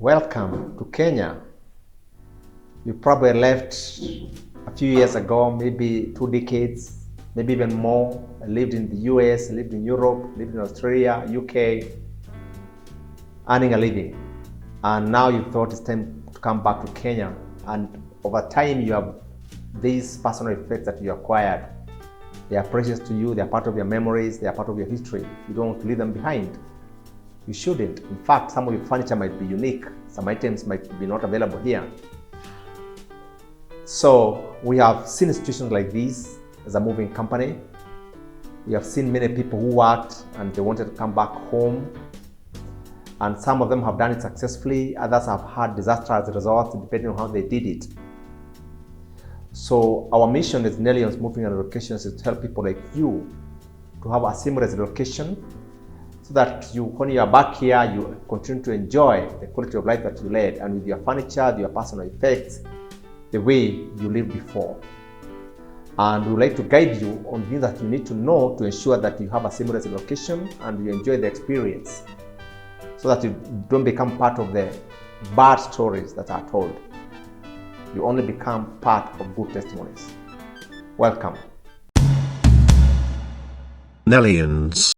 Welcome to Kenya. You probably left a few years ago, maybe 2 decades, maybe even more. I lived in the US, lived in Europe, lived in Australia, UK, earning a living. And now you thought it's time to come back to Kenya. And over time, you have these personal effects that you acquired. They are precious to you, they are part of your memories, they are part of your history. You don't want to leave them behind. You shouldn't. In fact, some of your furniture might be unique. Some items might be not available here. So we have seen situations like this as a moving company. We have seen many people who worked and they wanted to come back home. And some of them have done it successfully. Others have had disastrous results depending on how they did it. So our mission as Nellions Moving and Relocations is to help people like you to have a seamless relocation, so that when you are back here, you continue to enjoy the quality of life that you led, and with your furniture, your personal effects, the way you lived before. And we would like to guide you on things that you need to know to ensure that you have a seamless relocation and you enjoy the experience, so that you don't become part of the bad stories that are told. You only become part of good testimonies. Welcome. Nellions.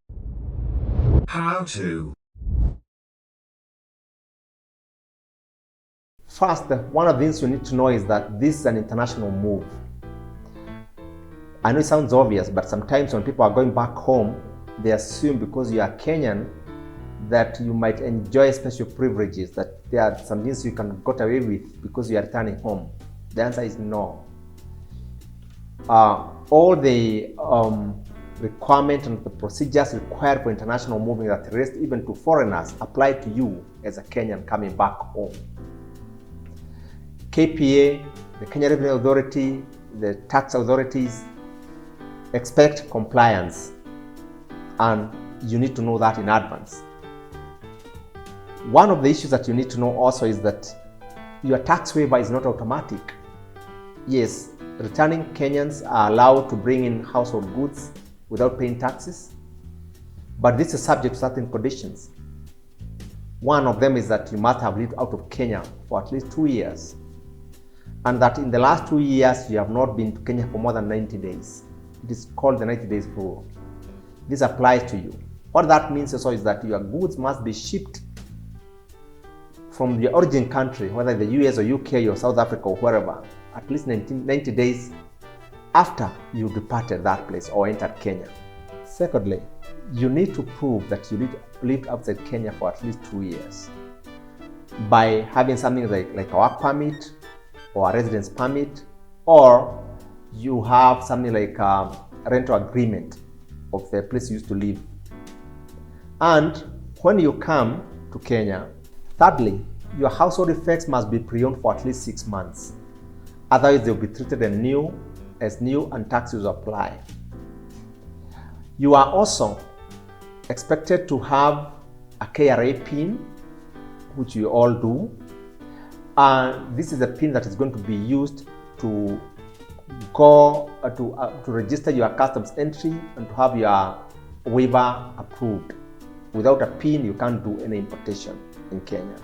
How to. First, one of the things you need to know is that this is an international move. I know it sounds obvious, but sometimes when people are going back home, they assume because you are Kenyan that you might enjoy special privileges, that there are some things you can get away with because you are returning home. The answer is no. All the requirements and the procedures required for international moving that rest even to foreigners apply to you as a Kenyan coming back home. KPA, the Kenya Revenue Authority, the tax authorities expect compliance, and you need to know that in advance. One of the issues that you need to know also is that your tax waiver is not automatic. Yes, returning Kenyans are allowed to bring in household goods without paying taxes, but this is subject to certain conditions. One of them is that you must have lived out of Kenya for at least 2 years, and that in the last 2 years you have not been to Kenya for more than 90 days. It is called the 90 days rule. This applies to you. What that means also is that your goods must be shipped from your origin country, whether the US or UK or South Africa or wherever, at least 90 days after you departed that place or entered Kenya. Secondly, you need to prove that you lived outside Kenya for at least 2 years by having something like a work permit or a residence permit, or you have something like a rental agreement of the place you used to live. And when you come to Kenya, thirdly, your household effects must be pre-owned for at least 6 months. Otherwise, they'll be treated as new and taxes apply. You are also expected to have a KRA PIN, which you all do. And this is a PIN that is going to be used to go to register your customs entry and to have your waiver approved. Without a PIN, you can't do any importation in Kenya.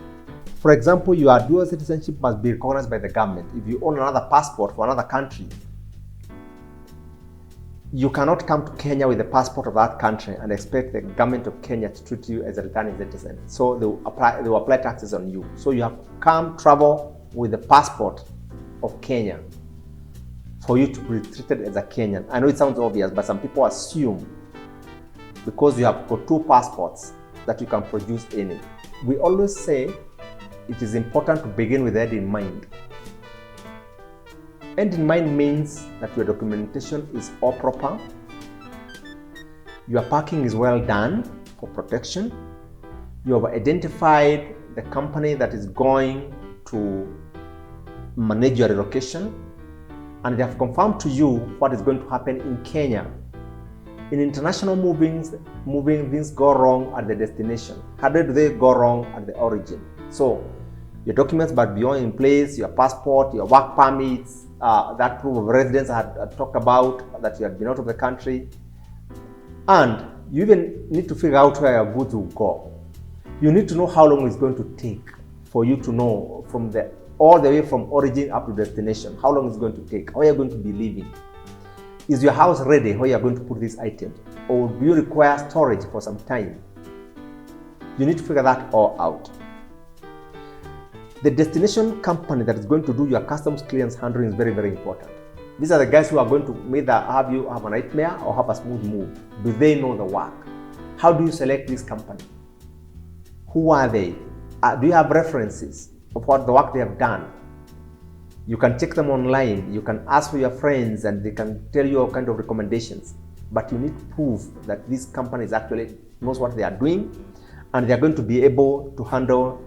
For example, your dual citizenship must be recognized by the government. If you own another passport for another country, you cannot come to Kenya with the passport of that country and expect the government of Kenya to treat you as a returning citizen. So they will apply taxes on you. So you have to travel with the passport of Kenya for you to be treated as a Kenyan. I know it sounds obvious, but some people assume because you have got 2 passports that you can produce any. We always say it is important to begin with end in mind. End in mind means that your documentation is all proper, your parking is well done for protection, you have identified the company that is going to manage your relocation, and they have confirmed to you what is going to happen in Kenya. In international moving, things go wrong at the destination. How do they go wrong at the origin? So your documents must be all in place, your passport, your work permits, that proof of residence I had talked about, that you had been out of the country. And you even need to figure out where your goods will go. You need to know how long it's going to take for you to know from all the way from origin up to destination, how long it's going to take, how you're going to be living. Is your house ready where you're going to put these items? Or do you require storage for some time? You need to figure that all out. The destination company that is going to do your customs clearance handling is very, very important. These are the guys who are going to either have you have a nightmare or have a smooth move. Do they know the work? How do you select this company? Who are they? Do you have references of what the work they have done? You can check them online. You can ask for your friends and they can tell you all kinds of recommendations. But you need proof that this company actually knows what they are doing and they are going to be able to handle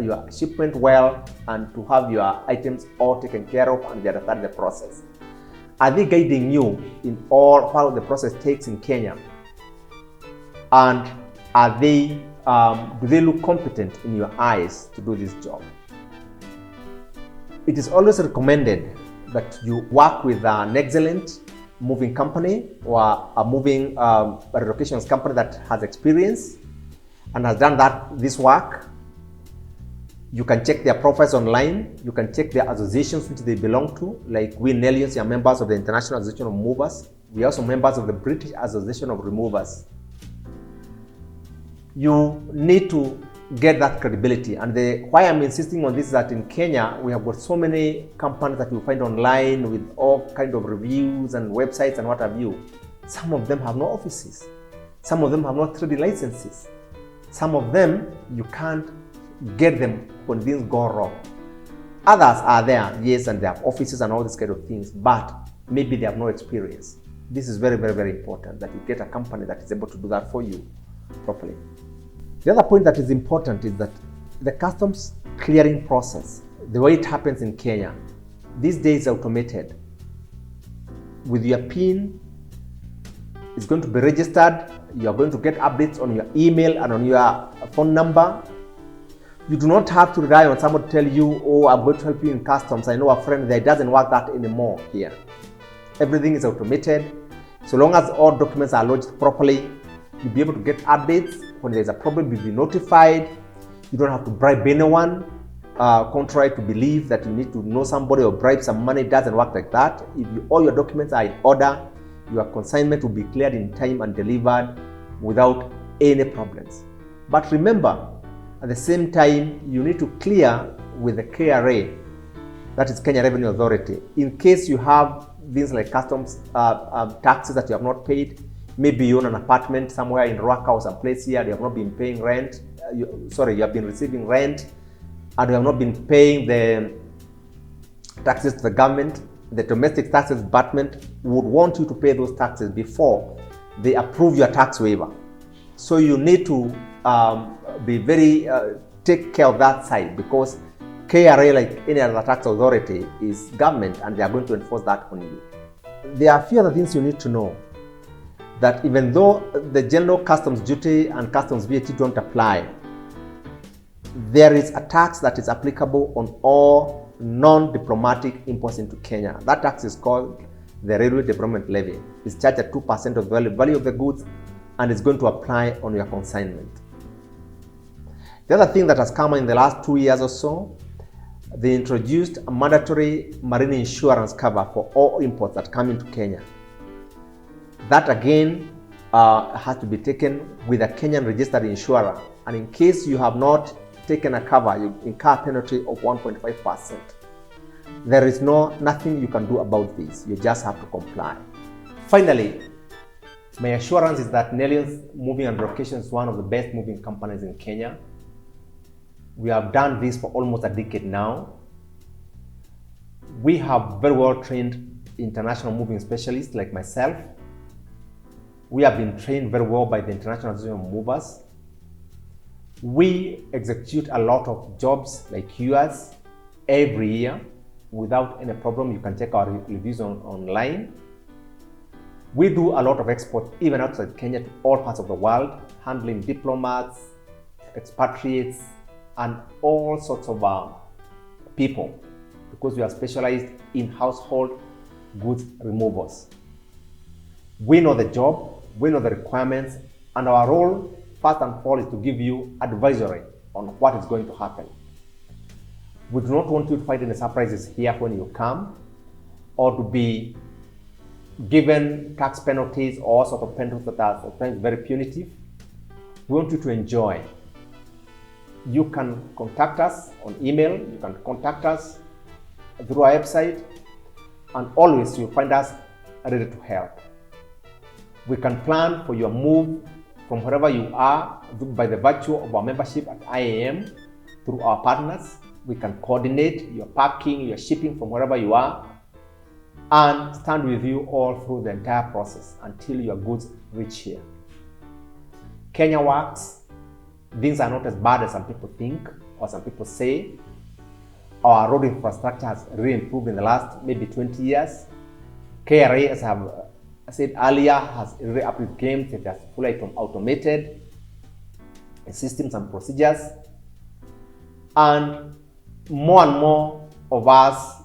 your shipment well and to have your items all taken care of and they understand the process. Are they guiding you in all how the process takes in Kenya? And are they do they look competent in your eyes to do this job? It is always recommended that you work with an excellent moving company or a moving relocations company that has experience and has done this work. You can check their profiles online. You can check their associations which they belong to. Like we Nellions are members of the International Association of Movers. We are also members of the British Association of Removers. You need to get that credibility. And why I'm insisting on this is that in Kenya, we have got so many companies that you find online with all kinds of reviews and websites and what have you. Some of them have no offices. Some of them have no 3D licenses. Some of them, you can't get them when things go wrong. Others are there, yes, and they have offices and all these kind of things, but maybe they have no experience. This is very, very, very important that you get a company that is able to do that for you properly. The other point that is important is that the customs clearing process, the way it happens in Kenya, these days is automated. With your PIN, it's going to be registered. You are going to get updates on your email and on your phone number. You do not have to rely on someone to tell you, oh, I'm going to help you in customs. I know a friend there. It doesn't work that anymore here. Everything is automated. So long as all documents are lodged properly, you'll be able to get updates. When there's a problem, you'll be notified. You don't have to bribe anyone, contrary to believe that you need to know somebody or bribe some money. It doesn't work like that. If all your documents are in order, your consignment will be cleared in time and delivered without any problems. But remember, at the same time, you need to clear with the KRA, that is Kenya Revenue Authority. In case you have things like customs taxes that you have not paid, maybe you own an apartment somewhere in Ruaka or some place here, you have not been paying rent, you have been receiving rent, and you have not been paying the taxes to the government. The domestic taxes department would want you to pay those taxes before they approve your tax waiver. So you need to be very take care of that side, because KRA, like any other tax authority, is government and they are going to enforce that on you. There are a few other things you need to know. That even though the general customs duty and customs VAT don't apply, there is a tax that is applicable on all non-diplomatic imports into Kenya. That tax is called the Railway Development Levy. It's charged at 2% of the value of the goods and it's going to apply on your consignment. The other thing that has come in the last 2 years or so, they introduced a mandatory marine insurance cover for all imports that come into Kenya. That again has to be taken with a Kenyan registered insurer, and in case you have not taken a cover, you incur a penalty of 1.5%. There is nothing you can do about this. You just have to comply. Finally, my assurance is that Nellions Moving and Relocation is one of the best moving companies in Kenya. We have done this for almost a decade now. We have very well trained international moving specialists like myself. We have been trained very well by the International Association of Movers. We execute a lot of jobs like yours every year without any problem. You can check our reviews online. We do a lot of export even outside Kenya to all parts of the world, handling diplomats, expatriates, and all sorts of people, because we are specialized in household goods removals. We know the job, we know the requirements, and our role, first and foremost, is to give you advisory on what is going to happen. We do not want you to find any surprises here when you come, or to be given tax penalties or sort of penalties that are sometimes very punitive. We want you to enjoy. You can contact us on email, you can contact us through our website, and always you'll find us ready to help. We can plan for your move from wherever you are by the virtue of our membership at IAM through our partners. We can coordinate your parking, your shipping from wherever you are, and stand with you all through the entire process until your goods reach here. Kenya works. Things are not as bad as some people think or some people say. Our road infrastructure has really improved in the last maybe 20 years. KRA, as I have said earlier, has really upped its game. It has fully automated systems and procedures. And more of us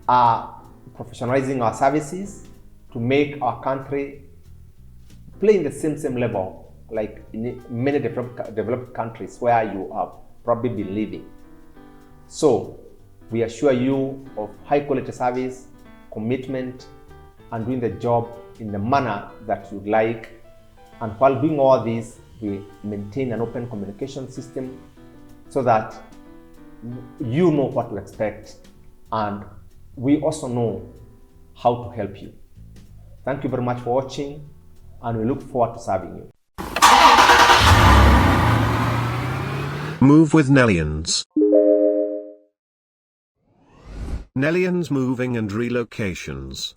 are professionalizing our services to make our country play in the same level like in many developed countries where you have probably been living. So we assure you of high quality service, commitment, and doing the job in the manner that you'd like. And while doing all this, we maintain an open communication system so that you know what to expect, and we also know how to help you. Thank you very much for watching, and we look forward to serving you. Move with Nellians. Nellians Moving and Relocations.